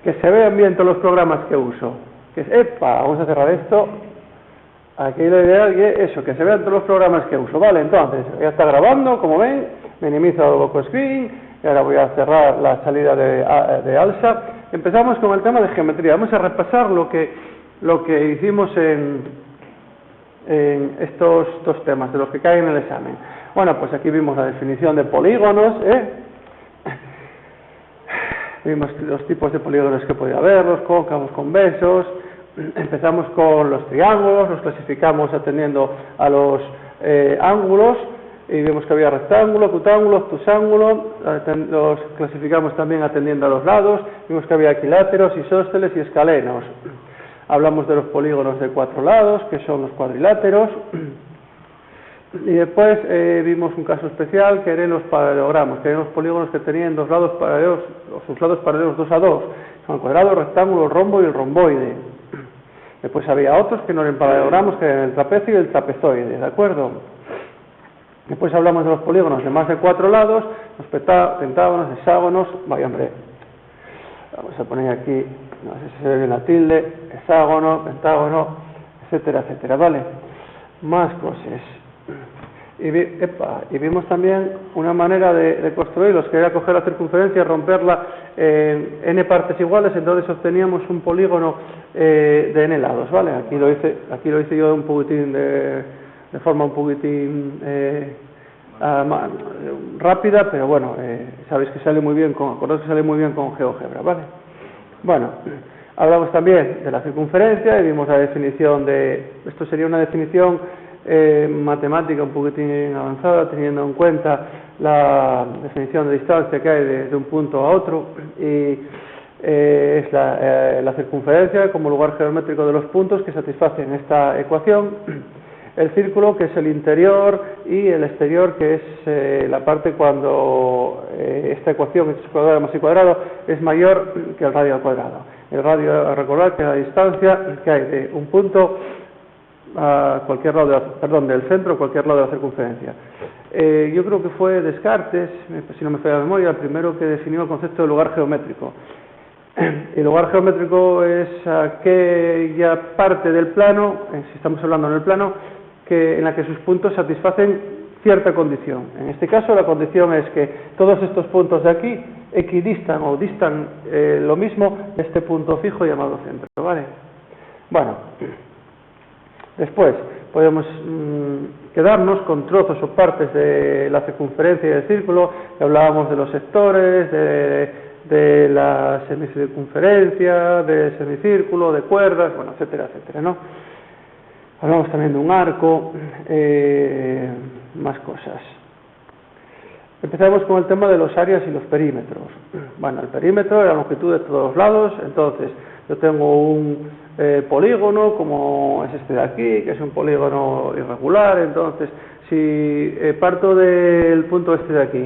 que se vean bien todos los programas que uso. Que es, ¡epa! Vamos a cerrar esto. Aquí la idea es eso, que se vean todos los programas que uso. Vale, entonces, ya está grabando, como ven, minimizo el loco screen, y ahora voy a cerrar la salida de ALSA. Empezamos con el tema de geometría. Vamos a repasar lo que hicimos en estos dos temas, de los que caen en el examen. Bueno, pues aquí vimos la definición de polígonos, vimos los tipos de polígonos que podía haber, los cóncavos, convexos. Empezamos con los triángulos, los clasificamos atendiendo a los ángulos, y vimos que había rectángulo, octángulo, obtusángulo, los clasificamos también atendiendo a los lados, vimos que había equiláteros, isósceles y escalenos. Hablamos de los polígonos de 4 lados, que son los cuadriláteros, y después vimos un caso especial que eran los paralelogramas, que eran los polígonos que tenían dos lados paralelos, o sus lados paralelos 2 a 2, son el cuadrado, el rectángulo, el rombo y el romboide. Después había otros que no eran paralelogramas, que eran el trapecio y el trapezoide, ¿de acuerdo? Después hablamos de los polígonos de más de 4 lados, los pentágonos, hexágonos, vaya hombre, vamos a poner aquí, no sé si se ve bien la tilde, hexágono, pentágono, etcétera, etcétera, ¿vale? Más cosas. Y vimos también una manera de construirlos, que era coger la circunferencia y romperla en n partes iguales, entonces obteníamos un polígono de n lados, ¿vale? Aquí lo hice yo un poquitín de forma un poquitín rápida, pero bueno, sabéis que sale muy bien acordaos que sale muy bien con GeoGebra, ¿vale? Bueno, hablamos también de la circunferencia y vimos la definición esto sería una definición matemática un poquitín avanzada, teniendo en cuenta la definición de distancia que hay de un punto a otro, y es la circunferencia como lugar geométrico de los puntos que satisfacen esta ecuación, el círculo que es el interior y el exterior que es la parte cuando esta ecuación, x cuadrado más y cuadrado, es mayor que el radio al cuadrado. El radio, recordad que la distancia que hay de un punto a cualquier lado del centro a cualquier lado de la circunferencia. Yo creo que fue Descartes, si no me falla la memoria, el primero que definió el concepto de lugar geométrico. El lugar geométrico es aquella parte del plano, si estamos hablando en el plano, en la que sus puntos satisfacen cierta condición. En este caso la condición es que todos estos puntos de aquí equidistan o distan lo mismo de este punto fijo llamado centro, ¿vale? Bueno, después podemos quedarnos con trozos o partes de la circunferencia y del círculo. Hablábamos de los sectores, de la semicircunferencia, del semicírculo, de cuerdas, bueno, etcétera, etcétera, ¿no? Hablamos también de un arco, más cosas. Empezamos con el tema de los áreas y los perímetros. Bueno, el perímetro es la longitud de todos los lados, entonces yo tengo un polígono como es este de aquí, que es un polígono irregular, entonces si parto del punto este de aquí,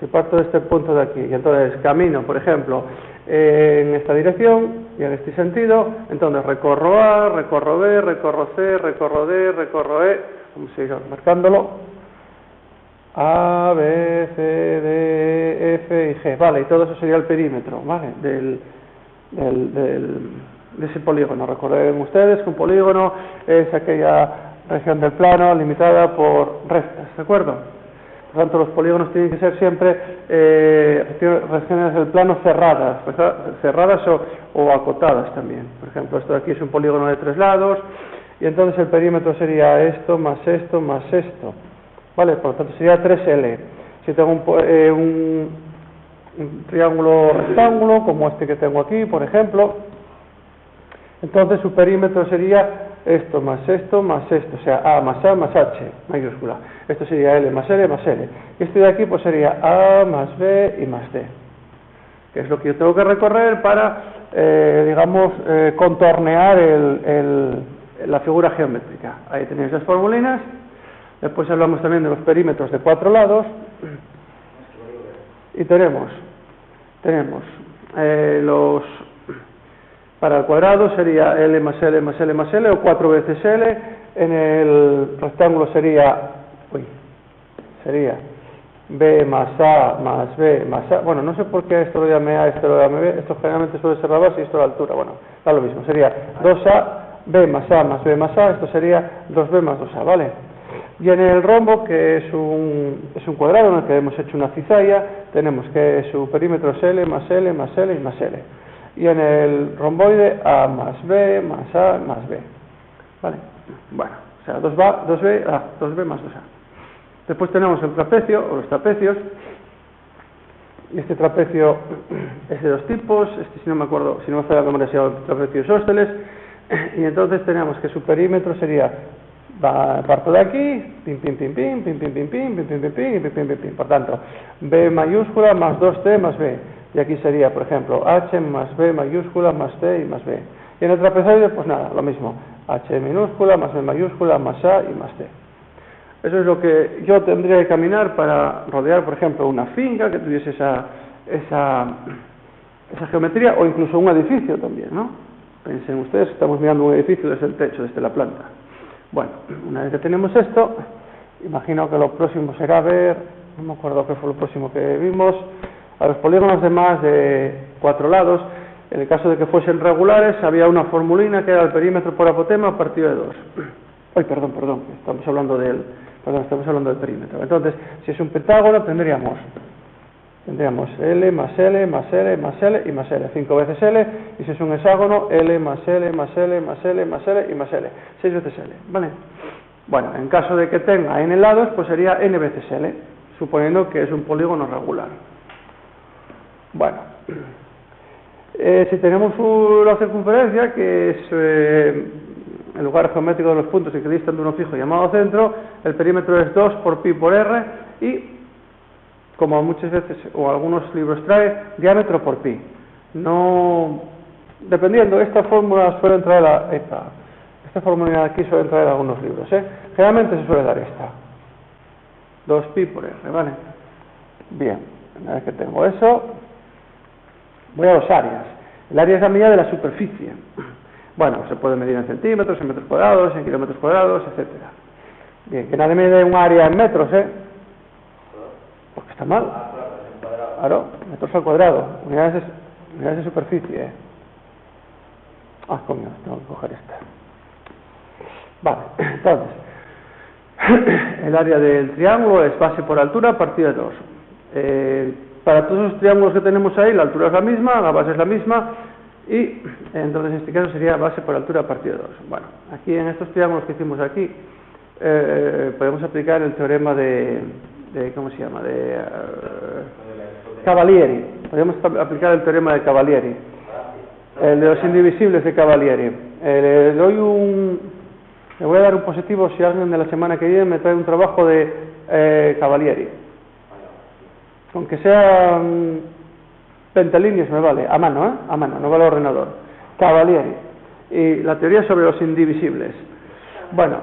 si parto de este punto de aquí, y entonces camino, por ejemplo, en esta dirección y en este sentido, entonces recorro A, recorro B, recorro C, recorro D, recorro E, vamos a ir marcándolo, A, B, C, D, F y G, vale, y todo eso sería el perímetro, ¿vale?, de ese polígono. Recuerden ustedes que un polígono es aquella región del plano limitada por rectas, ¿de acuerdo? Por tanto, los polígonos tienen que ser siempre regiones del plano cerradas o acotadas también. Por ejemplo, esto de aquí es un polígono de 3 lados, y entonces el perímetro sería esto, más esto, más esto. ¿Vale? Por lo tanto, sería 3L. Si tengo un triángulo rectángulo, como este que tengo aquí, por ejemplo, entonces su perímetro sería esto, más esto, más esto, o sea, A más H, mayúscula. Esto sería L más L más L. Y este de aquí pues sería A más B y más D, que es lo que yo tengo que recorrer para, digamos, contornear la figura geométrica. Ahí tenéis las formulinas. Después hablamos también de los perímetros de 4 lados. Y tenemos para el cuadrado sería L más L más L más L, o 4 veces L. En el rectángulo sería B más A más B más A. Bueno, no sé por qué esto lo llame A, esto lo llame B. Esto generalmente suele ser la base y esto la altura. Bueno, da lo mismo. Sería 2A, B más A más B más A. Esto sería 2B más 2A, ¿vale? Y en el rombo, que es un cuadrado en el que hemos hecho una cizalla, tenemos que su perímetro es L más L más L y más L. Y en el romboide, A más B más A más B. ¿Vale? Bueno, o sea, 2B más 2A. Después tenemos el trapecio, o los trapecios. Y este trapecio es de dos tipos. Este, si no me acuerdo, si no me falla la memoria, se llama trapecio isósceles. Y entonces tenemos que su perímetro sería, parto de aquí, pim, pim, pim, pim, pim, pim, pim, pim, pim, pim, pim, pim, pim, pim, pim, pim. Por tanto, B mayúscula más 2T más B. Y aquí sería, por ejemplo, H más B mayúscula más T y más B. Y en el trapezoide, pues nada, lo mismo. H minúscula más B mayúscula más A y más T. Eso es lo que yo tendría que caminar para rodear, por ejemplo, una finca que tuviese esa geometría, o incluso un edificio también, ¿no? Piensen ustedes que estamos mirando un edificio desde el techo, desde la planta. Bueno, una vez que tenemos esto, imagino que lo próximo será ver, no me acuerdo qué fue lo próximo que vimos, a los polígonos de más de 4 lados. En el caso de que fuesen regulares, había una formulina que era el perímetro por apotema partido de 2. Ay, perdón, estamos hablando del perímetro. Entonces, si es un pentágono, tendríamos L más L más L más L y más L, 5 veces L, y si es un hexágono, L más L más L más L más L y más L, 6 veces L, ¿vale? Bueno, en caso de que tenga n lados, pues sería n veces L, suponiendo que es un polígono regular. Bueno, si tenemos la circunferencia, que es el lugar geométrico de los puntos y que distan de uno fijo llamado centro, el perímetro es 2 por pi por r y, como muchas veces o algunos libros trae, diámetro por pi. No, dependiendo, esta fórmula suele traer esta fórmula aquí suele traer algunos libros, generalmente se suele dar esta, 2 pi por r, ¿vale? Bien, una vez que tengo eso, voy a los áreas. El área es la medida de la superficie. Bueno, se puede medir en centímetros, en metros cuadrados, en kilómetros cuadrados, etcétera. Bien, que nadie mide un área en metros, porque está mal. Claro, metros al cuadrado, unidades de superficie. Coño, tengo que coger esta. Vale, entonces, el área del triángulo es base por altura partido de 2. Para todos los triángulos que tenemos ahí, la altura es la misma, la base es la misma, y entonces en este caso sería base por altura partido de 2. Bueno, aquí en estos triángulos que hicimos aquí, podemos aplicar el teorema de ¿cómo se llama? De Cavalieri. Podemos aplicar el teorema de Cavalieri, el de los indivisibles de Cavalieri. Le voy a dar un positivo si alguien de la semana que viene me trae un trabajo de Cavalieri. Aunque sean 20 líneas me vale, a mano, no vale ordenador. Cavalieri. Y la teoría sobre los indivisibles. Bueno,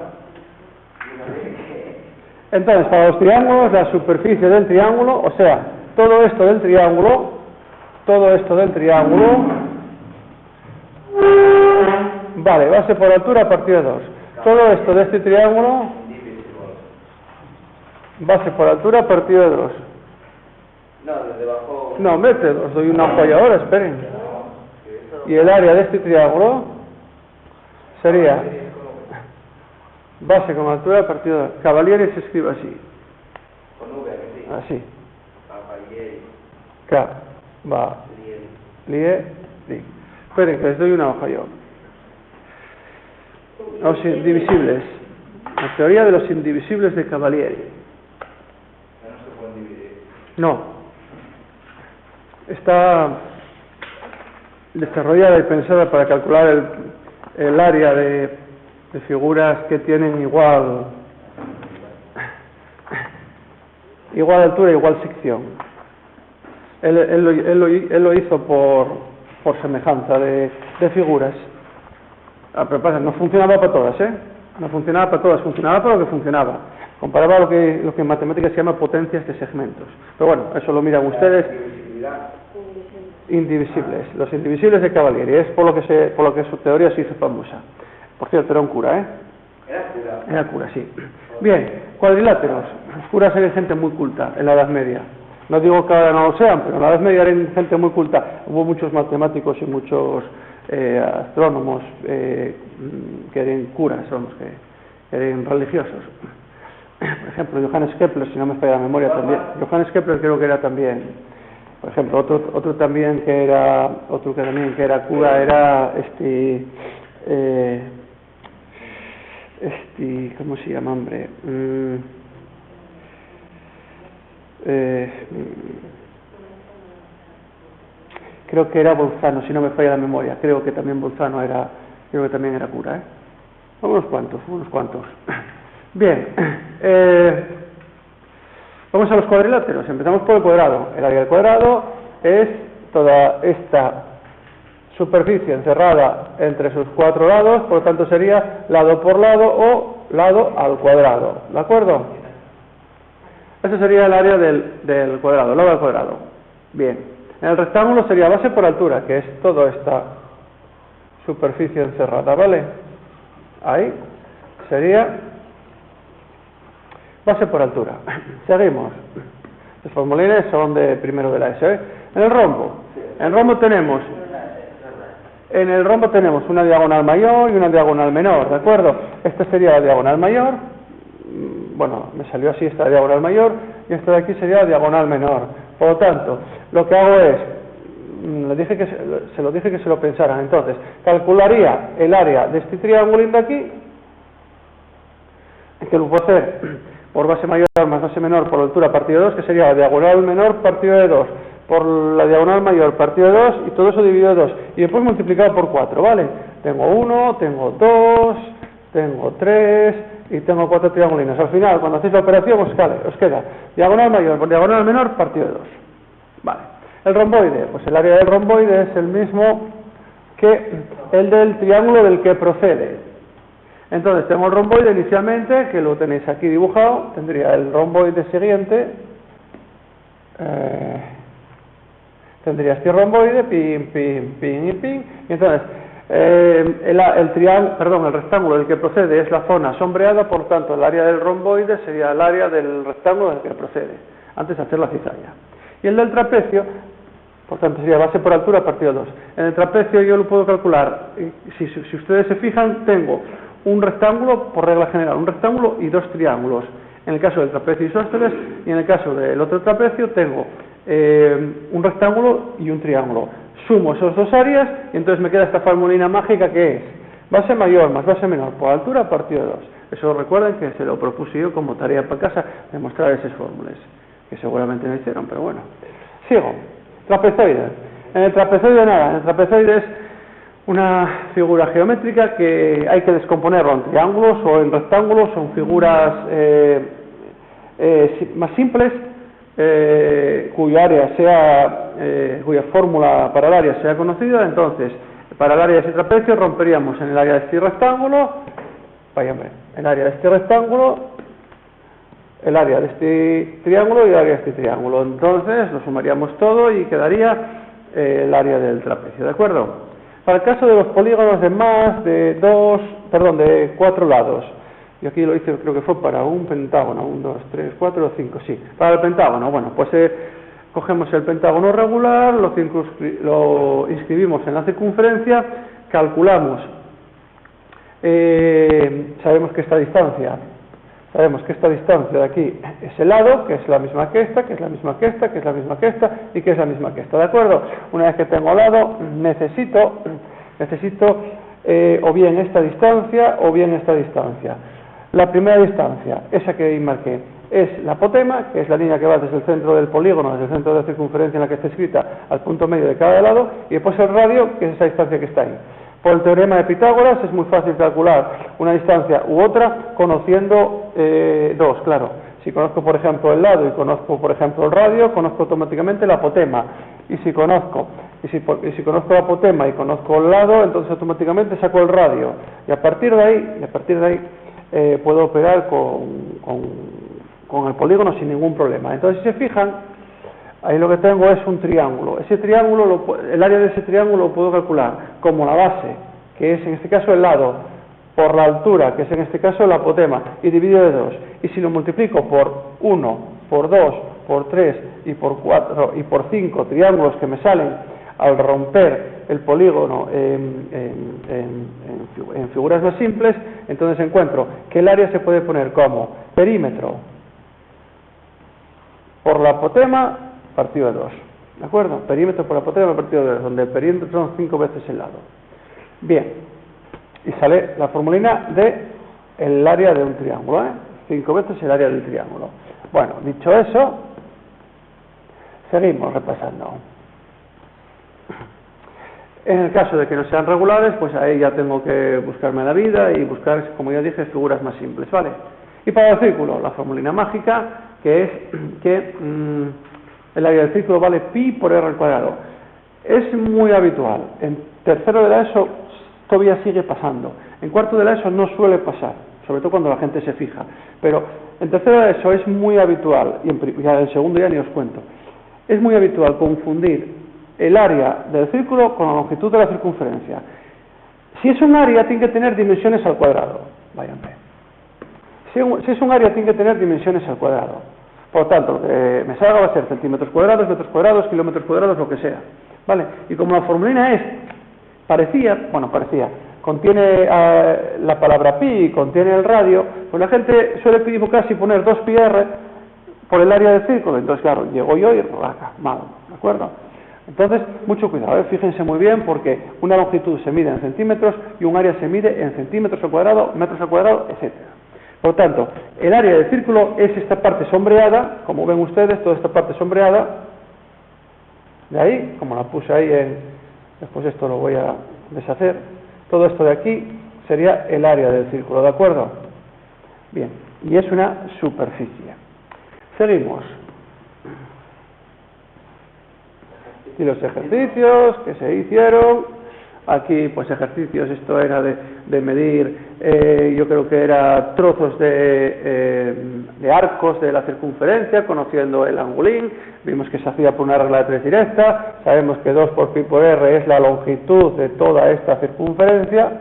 entonces para los triángulos, la superficie del triángulo, o sea, todo esto del triángulo, vale, base por altura partido de 2. Todo esto de este triángulo, base por altura partido de 2. No, hombre, os doy una hoja ahora, esperen. Y el área de este triángulo sería base con altura partido de 2. Cavalieri se escribe así. Así. Cavalieri. Esperen, que les doy una hoja yo. Los indivisibles. La teoría de los indivisibles de Cavalieri. No. Está desarrollada y pensada para calcular el área de figuras que tienen igual altura, igual sección. Él lo hizo por semejanza de figuras. Pero pasa, no funcionaba para todas, no funcionaba para todas, funcionaba para lo que funcionaba. Comparaba lo que en matemáticas se llama potencias de segmentos. Pero bueno, eso lo miran ustedes. Indivisibles, los indivisibles de Cavalieri, es por lo que su teoría se hizo famosa. Por cierto, era un cura, Era cura, sí. Bien, cuadriláteros. curas eran gente muy culta en la Edad Media. No digo que ahora no lo sean, pero en la Edad Media eran gente muy culta. Hubo muchos matemáticos y muchos astrónomos que eran curas, vamos, que eran religiosos. Por ejemplo, Johannes Kepler, si no me falla la memoria también. Johannes Kepler creo que era también, por ejemplo, otro también que era cura era ¿cómo se llama, hombre? Creo que era Bolzano, si no me falla la memoria. Creo que también Bolzano creo que también era cura, ¿eh? Unos cuantos. Bien, vamos a los cuadriláteros. Empezamos por el cuadrado. El área del cuadrado es toda esta superficie encerrada entre sus cuatro lados, por lo tanto sería lado por lado o lado al cuadrado, ¿de acuerdo? Ese sería el área del cuadrado, lado al cuadrado. Bien, en el rectángulo sería base por altura, que es toda esta superficie encerrada, ¿vale? Ahí sería base por altura. Seguimos. Los formulines son de primero de la ESO, ¿eh? En el rombo tenemos una diagonal mayor y una diagonal menor, ¿de acuerdo? Esta sería la diagonal mayor, bueno, me salió así esta diagonal mayor, y esta de aquí sería la diagonal menor. Por lo tanto, lo que hago es, se lo dije que se lo pensaran, entonces, calcularía el área de este triángulo de aquí, que lo puedo hacer por base mayor más base menor por altura partido de 2, que sería la diagonal menor partido de 2, por la diagonal mayor partido de 2, y todo eso dividido de 2, y después multiplicado por 4, ¿vale? Tengo 1, tengo 2, tengo 3, y tengo 4 triangulinos. Al final, cuando hacéis la operación, os queda diagonal mayor por diagonal menor partido de 2. Vale. El romboide, pues el área del romboide es el mismo que el del triángulo del que procede. Entonces tengo el romboide inicialmente, que lo tenéis aquí dibujado, tendría el romboide siguiente, tendría este romboide, pin y pin, y entonces el rectángulo del que procede es la zona sombreada, por tanto el área del romboide sería el área del rectángulo del que procede, antes de hacer la cizalla. Y el del trapecio, por tanto sería base por altura partido 2. En el trapecio yo lo puedo calcular, si ustedes se fijan, tengo un rectángulo, por regla general, un rectángulo y dos triángulos. En el caso del trapecio isósceles, y en el caso del otro trapecio tengo un rectángulo y un triángulo. Sumo esas dos áreas y entonces me queda esta formulina mágica que es base mayor más base menor por altura partido 2. Eso recuerden que se lo propuse yo como tarea para casa, demostrar esas fórmulas, que seguramente no hicieron, pero bueno. Sigo. Trapezoide. En el trapezoide nada, en el trapezoide es una figura geométrica que hay que descomponerlo en triángulos o en rectángulos, son figuras más simples, cuya área cuya fórmula para el área sea conocida. Entonces, para el área de ese trapecio romperíamos en el área de este rectángulo, el área de este rectángulo, el área de este triángulo y el área de este triángulo. Entonces, lo sumaríamos todo y quedaría el área del trapecio, ¿de acuerdo? Para el caso de los polígonos de 4 lados, y aquí lo hice, creo que fue para un pentágono, 1, 2, 3, 4 o 5, sí, para el pentágono. Bueno, pues cogemos el pentágono regular, lo inscribimos en la circunferencia, calculamos, sabemos que esta distancia de aquí es el lado, que es la misma que esta, que es la misma que esta, que es la misma que esta y que es la misma que esta, ¿de acuerdo? Una vez que tengo lado, necesito o bien esta distancia o bien esta distancia. La primera distancia, esa que ahí marqué, es la apotema, que es la línea que va desde el centro del polígono, desde el centro de la circunferencia en la que está escrita, al punto medio de cada lado, y después el radio, que es esa distancia que está ahí. Por el teorema de Pitágoras es muy fácil calcular una distancia u otra conociendo dos, claro. Si conozco, por ejemplo, el lado y conozco, por ejemplo, el radio, conozco automáticamente la apotema. Y si conozco la apotema y conozco el lado, entonces automáticamente saco el radio. Y a partir de ahí, puedo operar con el polígono sin ningún problema. Entonces, si se fijan, ahí lo que tengo es un triángulo. Ese triángulo, el área de ese triángulo lo puedo calcular como la base, que es en este caso el lado, por la altura, que es en este caso el apotema, y dividido de 2. Y si lo multiplico por 1, por 2, por 3 y por 4 y por 5 triángulos que me salen al romper el polígono en figuras más simples, entonces encuentro que el área se puede poner como perímetro por la apotema partido de 2. ¿De acuerdo? Perímetro por la apotema partido de 2, donde el perímetro son 5 veces el lado. Bien. Y sale la formulina de el área de un triángulo, 5 veces el área del triángulo. Bueno, dicho eso, seguimos repasando. En el caso de que no sean regulares, pues ahí ya tengo que buscarme la vida y buscar, como ya dije, figuras más simples, ¿vale? Y para el círculo, la formulina mágica, que es que el área del círculo vale pi por r al cuadrado. Es muy habitual. En tercero de la ESO todavía sigue pasando. En cuarto de la ESO no suele pasar, sobre todo cuando la gente se fija. Pero en tercero de eso es muy habitual, y en segundo ya ni os cuento, es muy habitual confundir el área del círculo con la longitud de la circunferencia. Si es un área, tiene que tener dimensiones al cuadrado. Váyanme. Si es un área, tiene que tener dimensiones al cuadrado. Por lo tanto, lo que me salga va a ser centímetros cuadrados, metros cuadrados, kilómetros cuadrados, lo que sea. ¿Vale? Y como la formulina parecía, contiene la palabra pi, contiene el radio, pues la gente suele equivocarse y poner 2πr por el área del círculo. Entonces, claro, llego yo y raca, mal, ¿de acuerdo? Entonces, mucho cuidado, fíjense muy bien, porque una longitud se mide en centímetros y un área se mide en centímetros al cuadrado, metros al cuadrado, etc. Por lo tanto, el área del círculo es esta parte sombreada, como ven ustedes, toda esta parte sombreada, de ahí, como la puse ahí después esto lo voy a deshacer, todo esto de aquí sería el área del círculo, ¿de acuerdo? Bien, y es una superficie. Seguimos. Y los ejercicios que se hicieron, aquí pues ejercicios, esto era de medir, yo creo que era trozos de arcos de la circunferencia, conociendo el angulín, vimos que se hacía por una regla de 3 directa, sabemos que 2 por pi por r es la longitud de toda esta circunferencia.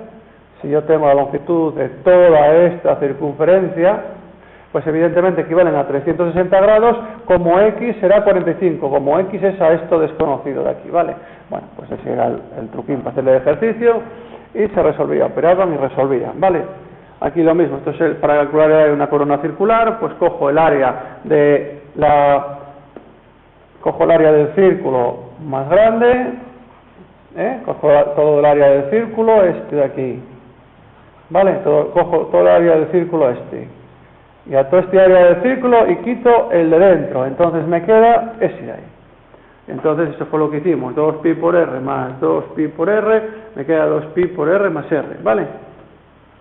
Si yo tengo la longitud de toda esta circunferencia, pues evidentemente equivalen a 360 grados, como x será 45, como x es a esto desconocido de aquí, ¿vale? Bueno, pues ese era el truquín para hacer el ejercicio, y se resolvía, operaban y resolvían, ¿vale? Aquí lo mismo, entonces para calcular el área de una corona circular, pues cojo el área del círculo más grande, cojo todo el área del círculo, este de aquí, ¿vale? Cojo todo el área del círculo este. Y a todo este área del círculo y quito el de dentro, entonces me queda ese de ahí. Entonces eso fue lo que hicimos, 2pi por r más 2pi por r, me queda 2pi por r más r, ¿vale?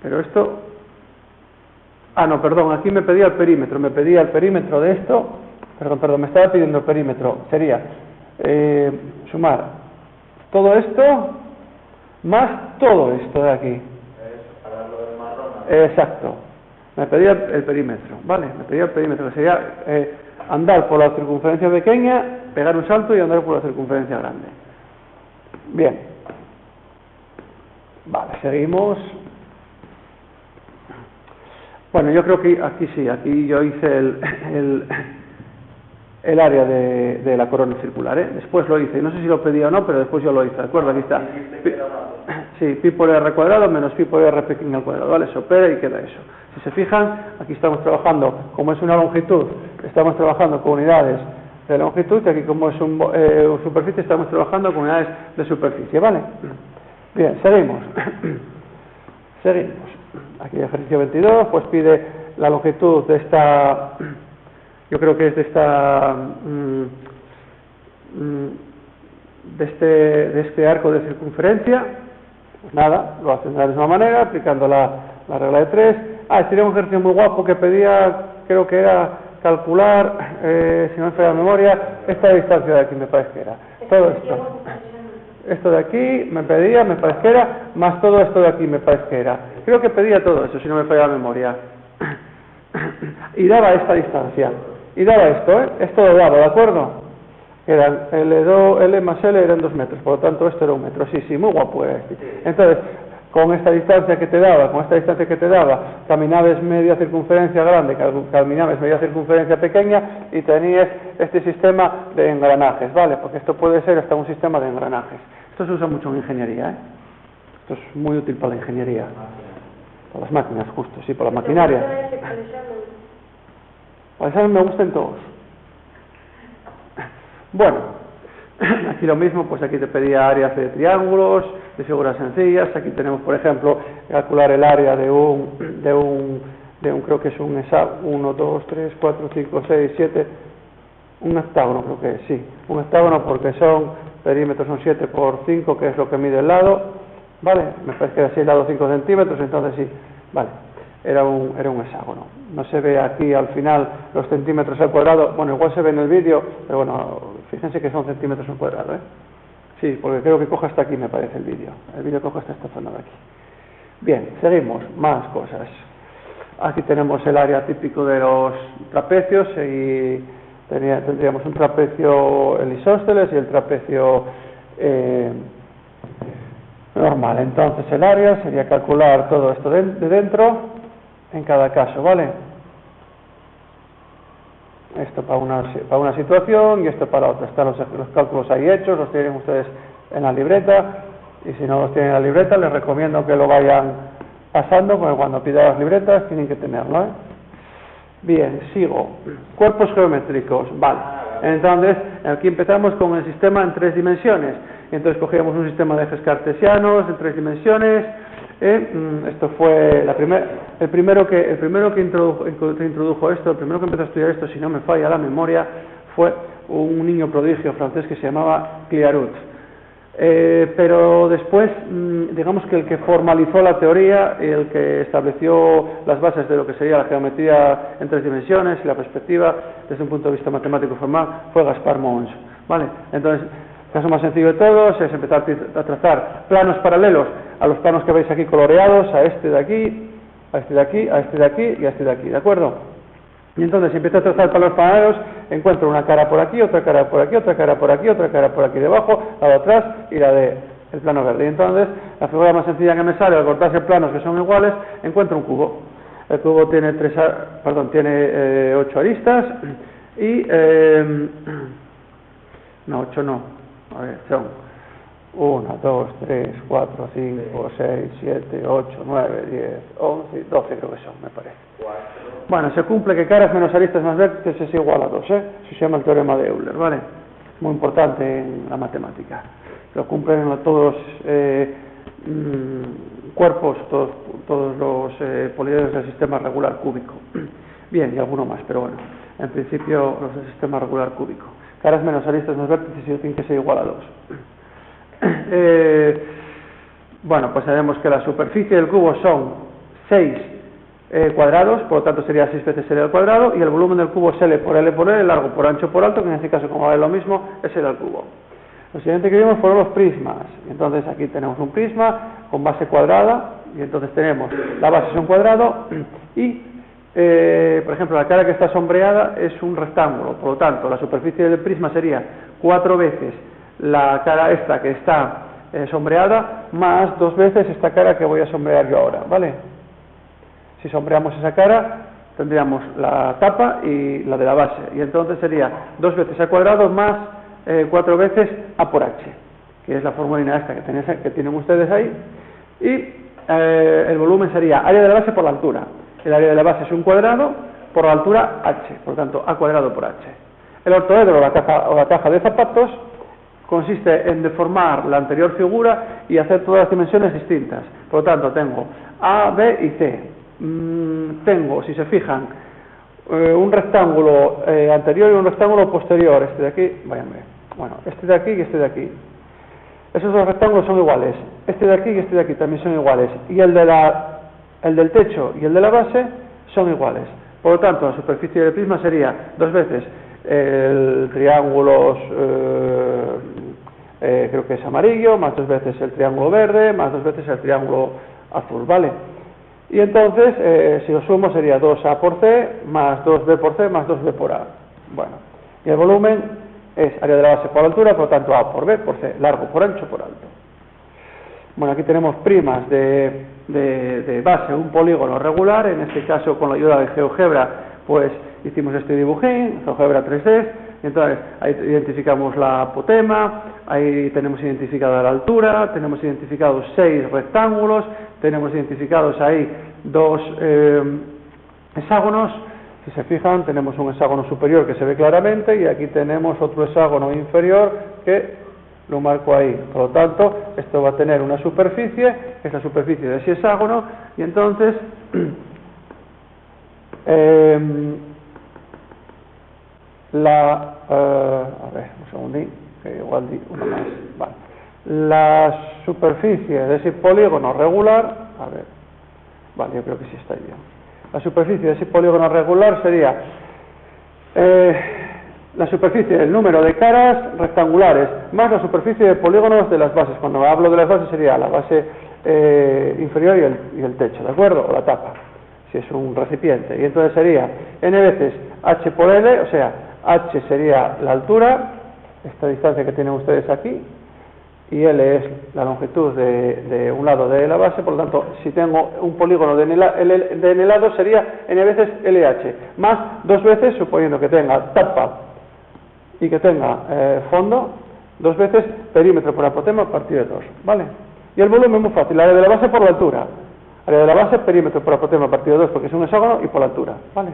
Pero esto... no, perdón, aquí me pedía el perímetro de esto, perdón, me estaba pidiendo el perímetro, sería sumar todo esto más todo esto de aquí. Para lo del marrón. Exacto. Me pedía el perímetro, ¿vale? Me pedía el perímetro, que sería andar por la circunferencia pequeña, pegar un salto y andar por la circunferencia grande. Bien. Vale, seguimos. Bueno, yo creo que aquí sí, aquí yo hice el área de la corona circular, Después lo hice, no sé si lo pedía o no, pero después yo lo hice, ¿de acuerdo? Aquí está. Sí, pi por r cuadrado menos pi por r pequeño al cuadrado, ¿vale? Se opera y queda eso. Si se fijan, aquí estamos trabajando, como es una longitud, estamos trabajando con unidades de longitud, y aquí como es una superficie, estamos trabajando con unidades de superficie, ¿vale? Bien, seguimos. Seguimos. Aquí ejercicio 22, pues pide la longitud de esta, yo creo que es de esta, de este arco de circunferencia. Pues nada, lo hacen de la misma manera, aplicando la regla de 3. Sería un ejercicio muy guapo que pedía, creo que era calcular, si no me falla la memoria, esta distancia de aquí me parece que era. Todo esto. Esto de aquí me parece que era, más todo esto de aquí me parece que era. Creo que pedía todo eso, si no me falla la memoria. Y daba esta distancia. Y daba esto, Esto lo daba, ¿de acuerdo? Eran L más L eran 2 metros, por lo tanto esto era 1 metro. Sí, muy guapo. Entonces, con esta distancia que te daba, caminabas media circunferencia grande, caminabas media circunferencia pequeña y tenías este sistema de engranajes, ¿vale? Porque esto puede ser hasta un sistema de engranajes. Esto se usa mucho en ingeniería, ¿eh? Esto es muy útil para la ingeniería. Para las máquinas, justo, sí, para la maquinaria. Para examen me gustan todos. Bueno, aquí lo mismo, pues aquí te pedía áreas de triángulos, de figuras sencillas. Aquí tenemos, por ejemplo, calcular el área de un creo que es un hexágono, 1, 2, 3, 4, 5, 6, 7, un hectágono creo que es, sí, un hectágono porque perímetros son 7 por 5, que es lo que mide el lado, ¿vale? Me parece que era así el lado 5 centímetros, entonces sí, vale, era un hexágono. No se ve aquí al final los centímetros al cuadrado, bueno, igual se ve en el vídeo, pero bueno, fíjense que son centímetros al cuadrado, ¿eh? Sí, porque creo que coge hasta aquí, me parece el vídeo coge hasta esta zona de aquí. Bien, seguimos, más cosas. Aquí tenemos el área típico de los trapecios y tendríamos un trapecio el isósceles y el trapecio normal. Entonces el área sería calcular todo esto de dentro en cada caso, ¿vale? Esto para una situación y esto para otra. Están los cálculos ahí hechos, los tienen ustedes en la libreta, y si no los tienen en la libreta les recomiendo que lo vayan pasando, porque cuando pidan las libretas tienen que tenerlo, ¿eh? Bien, sigo. Cuerpos geométricos, vale. Entonces, aquí empezamos con el sistema en 3 dimensiones. Entonces cogíamos un sistema de ejes cartesianos en 3 dimensiones. Esto fue el primero que introdujo esto, el primero que empezó a estudiar esto, si no me falla la memoria, fue un niño prodigio francés que se llamaba Clairaut. Pero después, digamos que el que formalizó la teoría y el que estableció las bases de lo que sería la geometría en 3 dimensiones y la perspectiva desde un punto de vista matemático formal fue Gaspar Monge, ¿vale? Entonces, el caso más sencillo de todos es empezar a trazar planos paralelos a los planos que veis aquí coloreados, a este de aquí, a este de aquí, a este de aquí y a este de aquí, ¿de acuerdo? Y entonces, si empiezo a trazar planos paralelos, encuentro una cara por aquí, otra cara por aquí, otra cara por aquí, otra cara por aquí debajo, la de atrás y la del plano verde. Y entonces, la figura más sencilla que me sale al cortarse planos que son iguales, encuentro un cubo. El cubo tiene 8 aristas y... no, 8 no. A ver, son 1, 2, 3, 4, 5, 6, 7, 8, 9, 10, 11, 12 creo que son, me parece. Bueno, se cumple que caras menos aristas más vértices es igual a 2, ¿eh? Eso se llama el teorema de Euler, ¿vale? Muy importante en la matemática. Lo cumplen todos los cuerpos, todos los poliedros del sistema regular cúbico. Bien, y alguno más, pero bueno, en principio los del sistema regular cúbico. Caras menos aristas más vértices tienen que ser igual a 2. Bueno, pues sabemos que la superficie del cubo son 6 cuadrados, por lo tanto sería 6 veces L al cuadrado, y el volumen del cubo es L por L por L, largo por ancho por alto, que en este caso, como vale lo mismo, es L al cubo. Lo siguiente que vimos fueron los prismas. Entonces aquí tenemos un prisma con base cuadrada, y entonces tenemos la base es un cuadrado, y por ejemplo la cara que está sombreada es un rectángulo, por lo tanto la superficie del prisma sería 4 veces la cara esta que está sombreada, más 2 veces esta cara que voy a sombrear yo ahora, ¿vale? Si sombreamos esa cara, tendríamos la tapa y la de la base, y entonces sería 2 veces a cuadrado más 4 veces a por h, que es la formulina esta que tienen ustedes ahí, y el volumen sería área de la base por la altura. El área de la base es un cuadrado por la altura h, por lo tanto a cuadrado por h. El ortoedro o la caja de zapatos consiste en deformar la anterior figura y hacer todas las dimensiones distintas. Por lo tanto, tengo A, B y C. Tengo, si se fijan, un rectángulo anterior y un rectángulo posterior. Este de aquí, váyanme. Bueno, este de aquí y este de aquí. Esos dos rectángulos son iguales. Este de aquí y este de aquí también son iguales. Y el del techo y el de la base son iguales. Por lo tanto, la superficie del prisma sería 2 veces el triángulo creo que es amarillo, más 2 veces el triángulo verde, más 2 veces el triángulo azul, ¿vale? Y entonces, si lo sumo sería 2A por C, más 2B por C, más 2B por A. Bueno, y el volumen es área de la base por altura, por lo tanto A por B por C, largo por ancho por alto. Bueno, aquí tenemos primas de base, un polígono regular, en este caso con la ayuda de GeoGebra, pues hicimos este dibujín, GeoGebra 3D, entonces ahí identificamos la apotema, ahí tenemos identificada la altura, tenemos identificados 6 rectángulos, tenemos identificados ahí 2 hexágonos. Si se fijan, tenemos un hexágono superior que se ve claramente y aquí tenemos otro hexágono inferior que lo marco ahí. Por lo tanto, esto va a tener una superficie, que es la superficie de ese hexágono, y entonces a ver, un segundín, que igual di una más. Vale. La superficie de ese polígono regular, a ver, vale, yo creo que sí está ahí bien. La superficie de ese polígono regular sería la superficie del número de caras rectangulares más la superficie de polígonos de las bases. Cuando hablo de las bases sería la base inferior y el techo, ¿de acuerdo? O la tapa, si es un recipiente. Y entonces sería n veces h por l, o sea, h sería la altura, esta distancia que tienen ustedes aquí, y L es la longitud de un lado de la base. Por lo tanto, si tengo un polígono de n lado sería n veces LH, más 2 veces, suponiendo que tenga tapa y que tenga fondo, 2 veces perímetro por apotema partido de 2, ¿vale? Y el volumen es muy fácil, área de la base por la altura, área de la base, perímetro por apotema partido de 2, porque es un hexágono, y por la altura, ¿vale?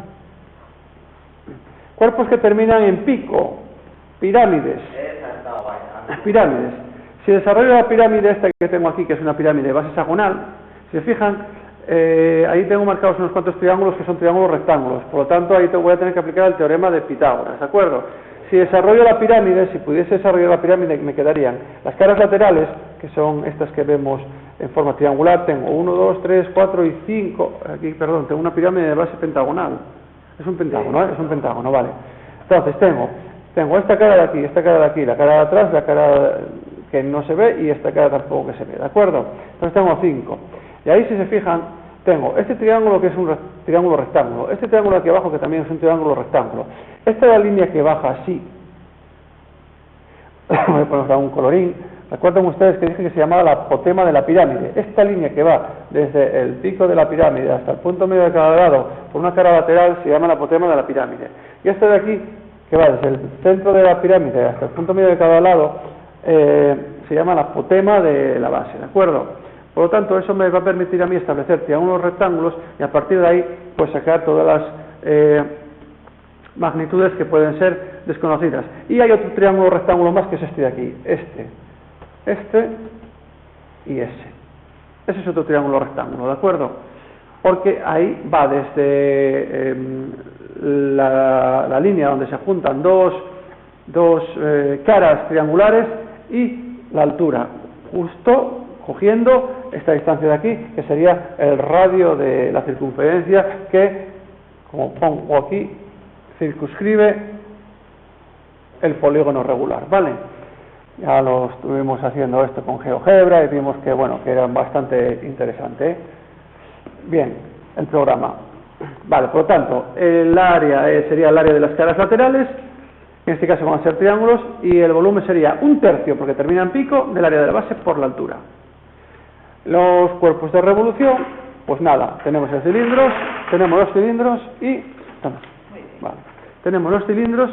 Cuerpos que terminan en pico, pirámides. Pirámides. Si desarrollo la pirámide esta que tengo aquí, que es una pirámide de base hexagonal, si se fijan, ahí tengo marcados unos cuantos triángulos que son triángulos rectángulos. Por lo tanto, ahí voy a tener que aplicar el teorema de Pitágoras, ¿de acuerdo? Si desarrollo la pirámide, si pudiese desarrollar la pirámide, me quedarían las caras laterales, que son estas que vemos en forma triangular. Tengo 1, 2, 3, 4 y 5. Aquí, perdón, tengo una pirámide de base pentagonal. Es un pentágono, ¿eh? Es un pentágono, vale. Entonces, tengo esta cara de aquí, la cara de atrás, la cara que no se ve y esta cara tampoco que se ve, ¿de acuerdo? Entonces tengo 5. Y ahí, si se fijan, tengo este triángulo que es un triángulo rectángulo, este triángulo aquí abajo que también es un triángulo rectángulo. Esta es la línea que baja así. Voy a poner un colorín. Recuerden ustedes que dije que se llamaba la apotema de la pirámide. Esta línea que va desde el pico de la pirámide hasta el punto medio de cada lado por una cara lateral se llama la apotema de la pirámide. Y esta de aquí, que va desde el centro de la pirámide hasta el punto medio de cada lado, se llama la apotema de la base, ¿de acuerdo? Por lo tanto, eso me va a permitir a mí establecer triángulos rectángulos y a partir de ahí, pues sacar todas las magnitudes que pueden ser desconocidas. Y hay otro triángulo rectángulo más que es este de aquí, este y ese. Ese es otro triángulo rectángulo, ¿de acuerdo? Porque ahí va desde la línea donde se juntan dos caras triangulares y la altura, justo cogiendo esta distancia de aquí, que sería el radio de la circunferencia que, como pongo aquí, circunscribe el polígono regular, ¿vale? Ya lo estuvimos haciendo esto con GeoGebra y vimos que, bueno, que era bastante interesante, ¿eh? Bien, el programa. Vale, por lo tanto, el área sería el área de las caras laterales, en este caso van a ser triángulos, y el volumen sería 1/3, porque termina en pico, del área de la base por la altura. Los cuerpos de revolución, pues nada, tenemos los cilindros y... Vale, tenemos los cilindros.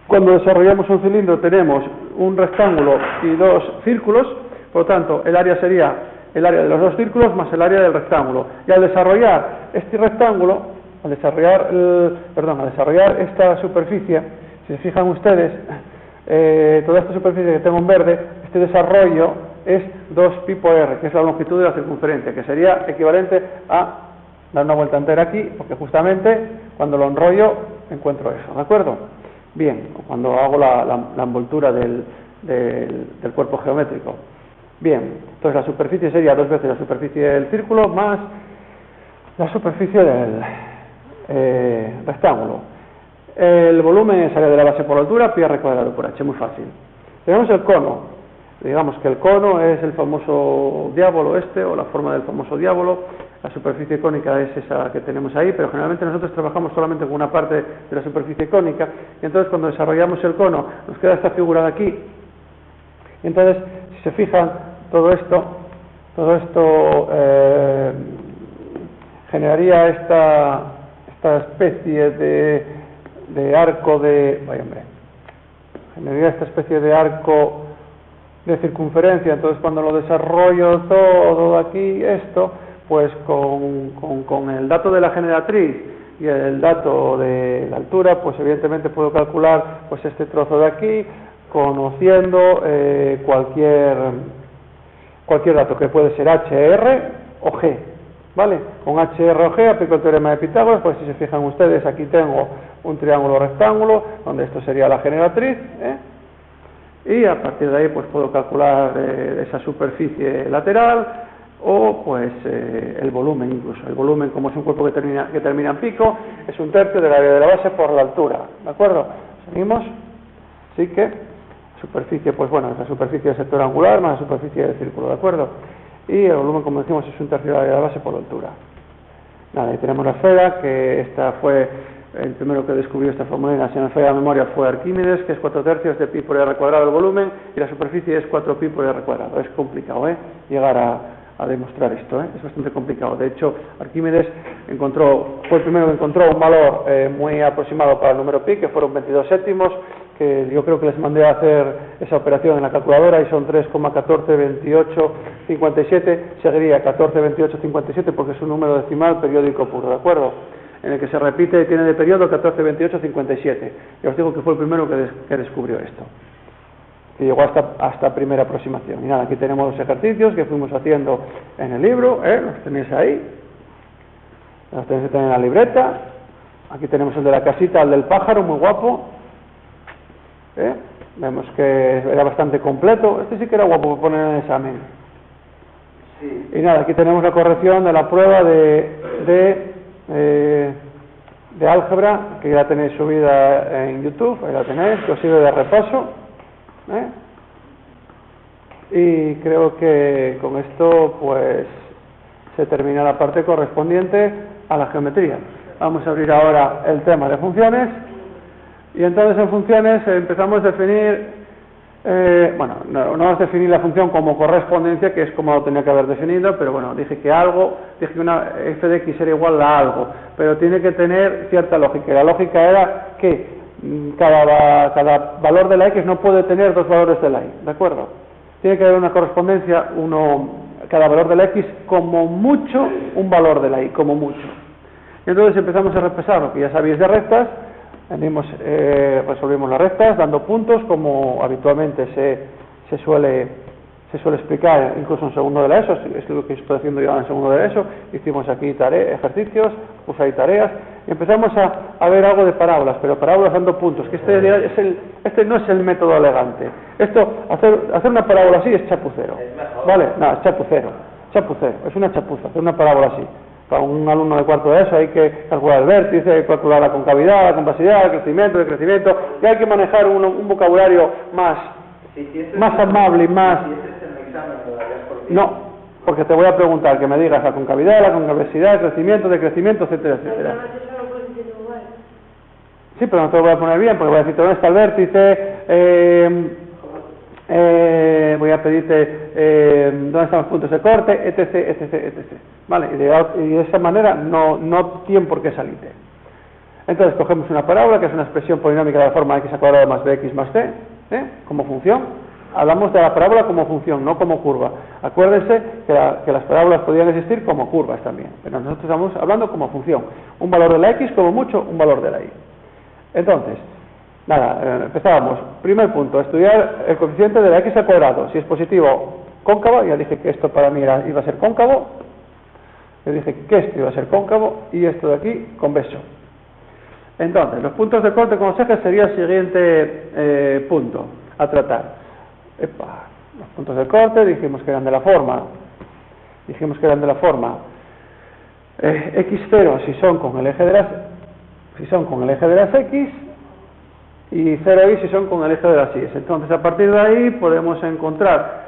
Cuando desarrollamos un cilindro tenemos un rectángulo y 2 círculos, por lo tanto, el área sería el área de los 2 círculos más el área del rectángulo. Y al desarrollar este rectángulo, al desarrollar esta superficie, si se fijan ustedes, toda esta superficie que tengo en verde, este desarrollo es 2pi por r, que es la longitud de la circunferencia, que sería equivalente a dar una vuelta entera aquí, porque justamente cuando lo enrollo encuentro eso, ¿de acuerdo? Bien, cuando hago la envoltura del cuerpo geométrico. Bien, entonces la superficie sería 2 veces la superficie del círculo más la superficie del rectángulo. El volumen es área de la base por la altura, pi r cuadrado por h, muy fácil. Tenemos el cono. Digamos que el cono es el famoso diábolo o la forma del famoso diábolo. La superficie cónica es esa que tenemos ahí, pero generalmente nosotros trabajamos solamente con una parte de la superficie cónica, y entonces cuando desarrollamos el cono nos queda esta figura de aquí. Y entonces, si se fijan, todo esto generaría esta especie de arco generaría esta especie de arco de circunferencia. Entonces, cuando lo desarrollo todo aquí, pues con el dato de la generatriz y el dato de la altura, pues evidentemente puedo calcular pues este trozo de aquí, conociendo cualquier dato, que puede ser HR o G, ¿vale? Con HR o G aplico el teorema de Pitágoras. Pues si se fijan ustedes, aquí tengo un triángulo rectángulo, donde esto sería la generatriz, y a partir de ahí pues puedo calcular esa superficie lateral, o pues el volumen incluso. El volumen, como es un cuerpo que termina en pico, es 1/3 del área de la base por la altura, ¿de acuerdo? Seguimos. Así que superficie, pues bueno, es la superficie del sector angular más la superficie del círculo, ¿de acuerdo? Y el volumen, como decimos, es 1/3 del área de la base por la altura. Nada, y tenemos la esfera, que esta fue el primero que descubrió esta fórmula, si no me falla la memoria, fue Arquímedes, que es 4/3 de pi por r cuadrado el volumen, y la superficie es 4 pi por r cuadrado. Es complicado, llegar a demostrar esto, es bastante complicado. De hecho, Arquímedes fue el primero que encontró un valor muy aproximado para el número pi, que fueron 22 séptimos, que yo creo que les mandé a hacer esa operación en la calculadora, y son 3,142857, seguiría 142857 porque es un número decimal periódico puro, ¿de acuerdo? En el que se repite y tiene de periodo 142857. Ya os digo que fue el primero que descubrió esto, que llegó hasta primera aproximación. Y nada, aquí tenemos los ejercicios que fuimos haciendo en el libro, los tenéis ahí, los tenéis en la libreta. Aquí tenemos el de la casita, el del pájaro, muy guapo. Vemos que era bastante completo. Este sí que era guapo para poner en el examen. Sí. Y nada, aquí tenemos la corrección de la prueba de álgebra, que ya tenéis subida en YouTube, ahí la tenéis, que os sirve de repaso. Y creo que con esto pues se termina la parte correspondiente a la geometría. Vamos a abrir ahora el tema de funciones. Y entonces en funciones empezamos a definir, no vamos a definir la función como correspondencia, que es como lo tenía que haber definido, pero bueno, dije que una f de x era igual a algo, pero tiene que tener cierta lógica. Y la lógica era que cada valor de la x no puede tener dos valores de la y, ¿de acuerdo? Tiene que haber una correspondencia, cada valor de la x como mucho un valor de la y, como mucho. Y entonces empezamos a repasar lo que ya sabéis de rectas. Resolvimos las rectas dando puntos, como habitualmente se suele explicar incluso en segundo de la ESO. Es lo que estoy haciendo yo en segundo de la ESO. Hicimos aquí ejercicios, puse ahí tareas, y empezamos a ver algo de parábolas, pero parábolas dando puntos, que este no es el método elegante. Hacer una parábola así es chapucero, ¿vale? No, es chapucero, es una chapuza hacer una parábola así. Para un alumno de cuarto de ESO hay que calcular el vértice, hay que calcular la concavidad, la convexidad, el crecimiento, y hay que manejar un vocabulario más amable y más... No, porque te voy a preguntar que me digas la concavidad, la convexidad, el decrecimiento, etcétera, etcétera. Sí, pero no te lo voy a poner bien, porque voy a decirte dónde está el vértice, voy a pedirte dónde están los puntos de corte, etc. ¿Vale? Y de esa manera no tienen por qué salirte. Entonces cogemos una parábola, que es una expresión polinómica de la forma x² más bx más c, como función. Hablamos de la parábola como función, no como curva. Acuérdense que las parábolas podrían existir como curvas también, pero nosotros estamos hablando como función. Un valor de la x, como mucho, un valor de la y. Entonces, nada, empezábamos. Primer punto, estudiar el coeficiente de la x². Si es positivo, cóncavo. Ya dije que esto para mí iba a ser cóncavo. Le dije que esto iba a ser cóncavo y esto de aquí convexo. Entonces, los puntos de corte con los ejes sería el siguiente punto a tratar. Los puntos de corte dijimos que eran de la forma. X0 si son con el eje de las x, y 0y si son con el eje de las y. Entonces, a partir de ahí vamos a encontrar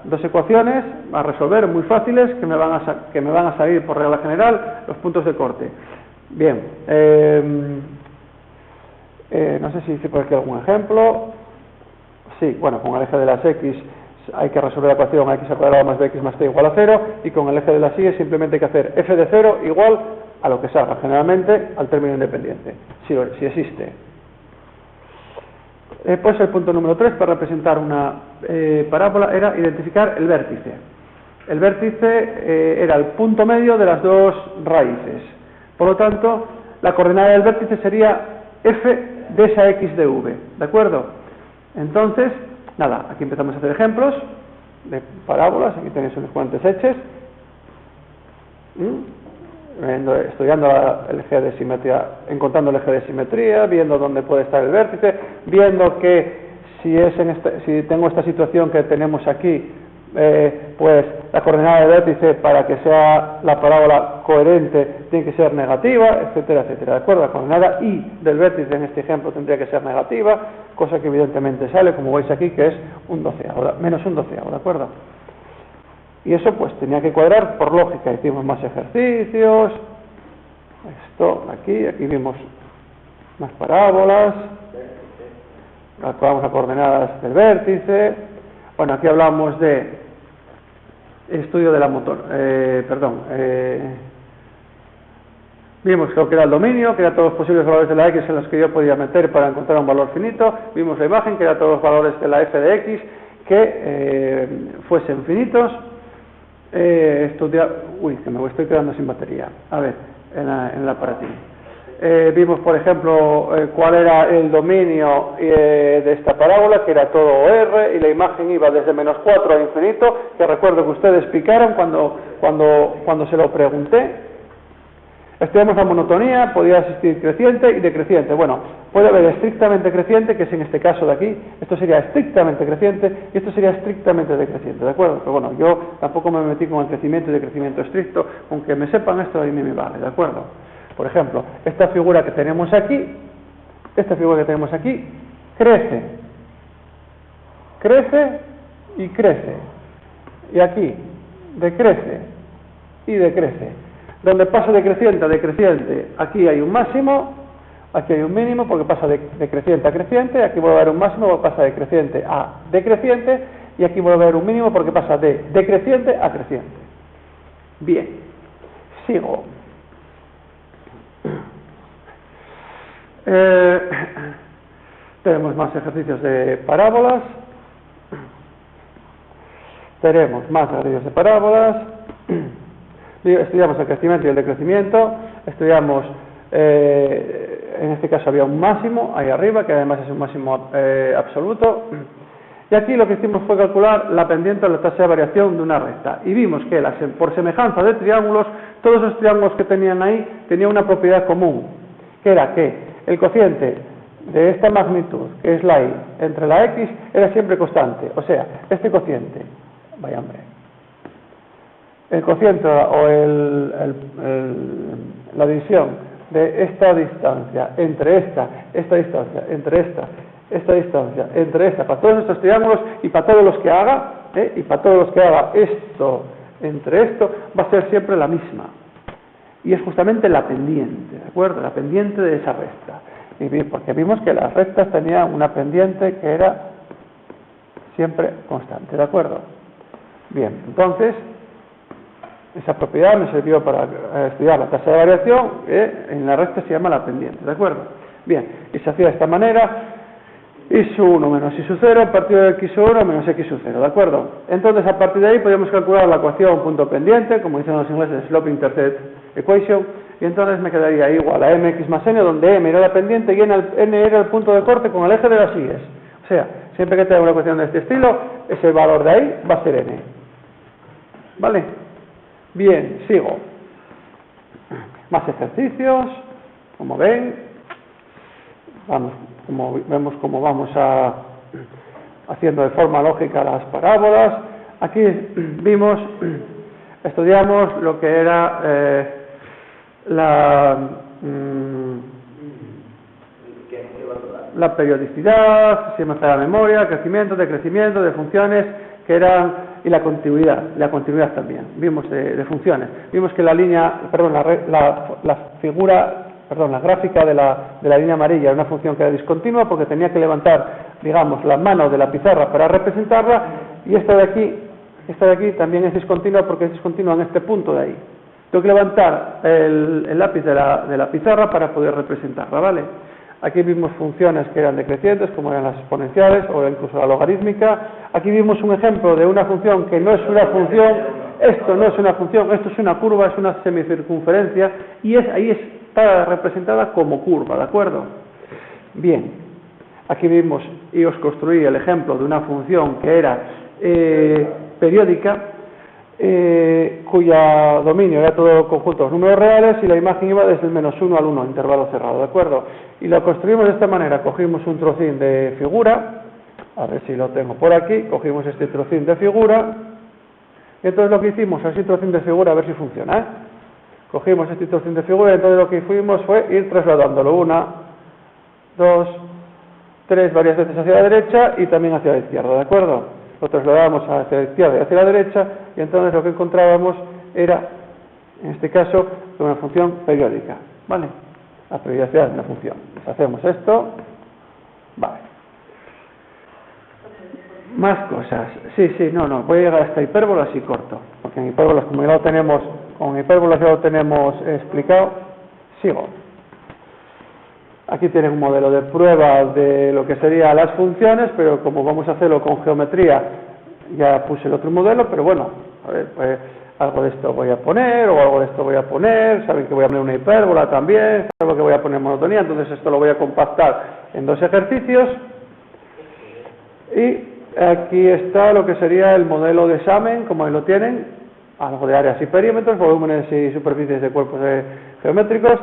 dos ecuaciones a resolver muy fáciles que me van a salir por regla general los puntos de corte. Bien, no sé si hice por aquí algún ejemplo. Sí, bueno, con el eje de las x hay que resolver la ecuación x al cuadrado más bx más c igual a 0, y con el eje de las y simplemente hay que hacer f de 0 igual a lo que salga, generalmente al término independiente, si existe. Pues el punto número 3 para representar una parábola era identificar el vértice. El vértice era el punto medio de las dos raíces. Por lo tanto, la coordenada del vértice sería f de esa x de v, ¿de acuerdo? Entonces, nada, aquí empezamos a hacer ejemplos de parábolas. Aquí tenéis unos cuantos hechos. Estudiando el eje de simetría, encontrando el eje de simetría, viendo dónde puede estar el vértice, viendo que si tengo esta situación que tenemos aquí, pues la coordenada del vértice para que sea la parábola coherente tiene que ser negativa, etcétera, etcétera, ¿de acuerdo? La coordenada y del vértice en este ejemplo tendría que ser negativa, cosa que evidentemente sale, como veis aquí, que es menos un doceavo, ¿de acuerdo? Y eso pues tenía que cuadrar por lógica. Hicimos más ejercicios. Esto, aquí vimos más parábolas. Calculamos las coordenadas del vértice. Bueno, aquí hablamos de estudio de la motor. Vimos lo que era el dominio, que era todos los posibles valores de la x en los que yo podía meter para encontrar un valor finito. Vimos la imagen, que era todos los valores de la f de x que fuesen finitos. Que me estoy quedando sin batería. A ver, en el aparatín. Vimos, por ejemplo, cuál era el dominio de esta parábola, que era todo R, y la imagen iba desde menos 4 a infinito, que recuerdo que ustedes picaron cuando se lo pregunté. Estudiamos la monotonía, podía existir creciente y decreciente. Bueno, puede haber estrictamente creciente, que es en este caso de aquí. Esto sería estrictamente creciente y esto sería estrictamente decreciente, ¿de acuerdo? Pero bueno, yo tampoco me metí con el crecimiento y decrecimiento estricto, aunque me sepan esto, ahí me vale, ¿de acuerdo? Por ejemplo, esta figura que tenemos aquí, crece y crece. Y aquí, decrece y decrece. Donde pasa de creciente a decreciente, aquí hay un máximo, aquí hay un mínimo, porque pasa de creciente a creciente, aquí vuelve a haber un máximo, porque pasa de creciente a decreciente, y aquí vuelve a haber un mínimo, porque pasa de decreciente a creciente. Bien, sigo. Tenemos más ejercicios de parábolas. Estudiamos el crecimiento y el decrecimiento. Estudiamos, en este caso había un máximo ahí arriba, que además es un máximo absoluto. Y aquí lo que hicimos fue calcular la pendiente o la tasa de variación de una recta. Y vimos que por semejanza de triángulos, todos los triángulos que tenían ahí tenían una propiedad común, que era que el cociente de esta magnitud, que es la y, entre la x, era siempre constante. O sea, este cociente, vaya hombre, el cociente o la división de esta distancia entre esta distancia entre esta distancia entre esta, para todos estos triángulos y para todos los que haga, esto entre esto, va a ser siempre la misma. Y es justamente la pendiente, ¿de acuerdo? La pendiente de esa recta. Porque vimos que las rectas tenían una pendiente que era siempre constante, ¿de acuerdo? Bien, entonces, esa propiedad me sirvió para estudiar la tasa de variación, que en la recta se llama la pendiente, ¿de acuerdo? Bien, y se hacía de esta manera, y su 1 menos y su 0 partido de x1 menos x su 0, ¿de acuerdo? Entonces, a partir de ahí podemos calcular la ecuación punto pendiente, como dicen los ingleses, slope intercept equation, y entonces me quedaría igual a mx más n, donde m era la pendiente y n era el punto de corte con el eje de las y. O sea, siempre que tenga una ecuación de este estilo, ese valor de ahí va a ser n. ¿Vale? Bien, sigo. Más ejercicios, como ven. Vemos cómo vamos haciendo de forma lógica las parábolas. Aquí estudiamos lo que era la periodicidad, si me hace la memoria, crecimiento, decrecimiento de funciones que eran, y la continuidad también, vimos de funciones. Vimos que la figura perdón, la gráfica de la línea amarilla era una función que era discontinua porque tenía que levantar, digamos, las manos de la pizarra para representarla, y esta de aquí también es discontinua porque es discontinua en este punto de ahí. Tengo que levantar el lápiz de la pizarra para poder representarla, ¿vale? Aquí vimos funciones que eran decrecientes, como eran las exponenciales o incluso la logarítmica. Aquí vimos un ejemplo de una función que no es una función. Esto no es una función, esto es una curva, es una semicircunferencia, y ahí está representada como curva, ¿de acuerdo? Bien, aquí vimos y os construí el ejemplo de una función que era periódica, cuya dominio era todo conjunto de números reales, y la imagen iba desde el -1 al 1, intervalo cerrado, ¿de acuerdo? Y lo construimos de esta manera: cogimos un trocín de figura, a ver si lo tengo por aquí, cogimos este trocín de figura, y entonces lo que hicimos, este trocín de figura, a ver si funciona, cogimos este trocín de figura, y entonces lo que fuimos fue ir trasladándolo 1, 2, 3, varias veces hacia la derecha y también hacia la izquierda, ¿de acuerdo? Lo trasladamos hacia la izquierda y hacia la derecha, y entonces lo que encontrábamos era, en este caso, una función periódica, ¿vale? La periodicidad de una función. Pues hacemos esto, vale. Más cosas. Sí, no, voy a llegar hasta hipérbolas y corto, porque en hipérbolas, como ya lo tenemos, con hipérbolas ya lo tenemos explicado, sigo. Aquí tienen un modelo de prueba de lo que serían las funciones, pero como vamos a hacerlo con geometría, ya puse el otro modelo, pero bueno, a ver, pues algo de esto voy a poner, o algo de esto voy a poner, saben que voy a poner una hipérbola también, saben que voy a poner monotonía, entonces esto lo voy a compactar en 2 ejercicios, y aquí está lo que sería el modelo de examen, como ahí lo tienen, algo de áreas y perímetros, volúmenes y superficies de cuerpos geométricos,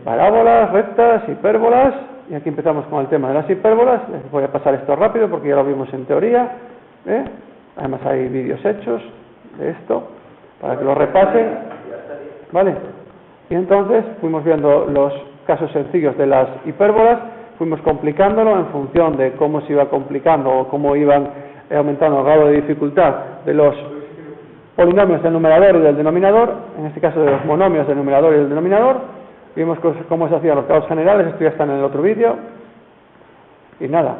parábolas, rectas, hipérbolas, y aquí empezamos con el tema de las hipérbolas. Les voy a pasar esto rápido porque ya lo vimos en teoría, además hay vídeos hechos de esto para que lo repasen, ¿vale? Y entonces fuimos viendo los casos sencillos de las hipérbolas, fuimos complicándolo en función de cómo se iba complicando o cómo iban aumentando el grado de dificultad de los polinomios del numerador y del denominador, en este caso de los monomios del numerador y del denominador. Vimos cómo se hacían los casos generales, esto ya está en el otro vídeo. Y nada,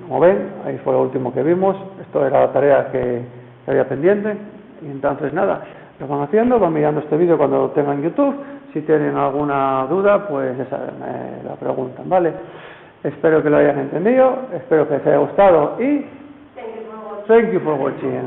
como ven, ahí fue lo último que vimos, esto era la tarea que había pendiente, y entonces nada, lo van haciendo, van mirando este vídeo cuando lo tengan en YouTube. Si tienen alguna duda, pues ya saben, me la preguntan, ¿vale? Espero que lo hayan entendido, espero que les haya gustado y thank you for watching.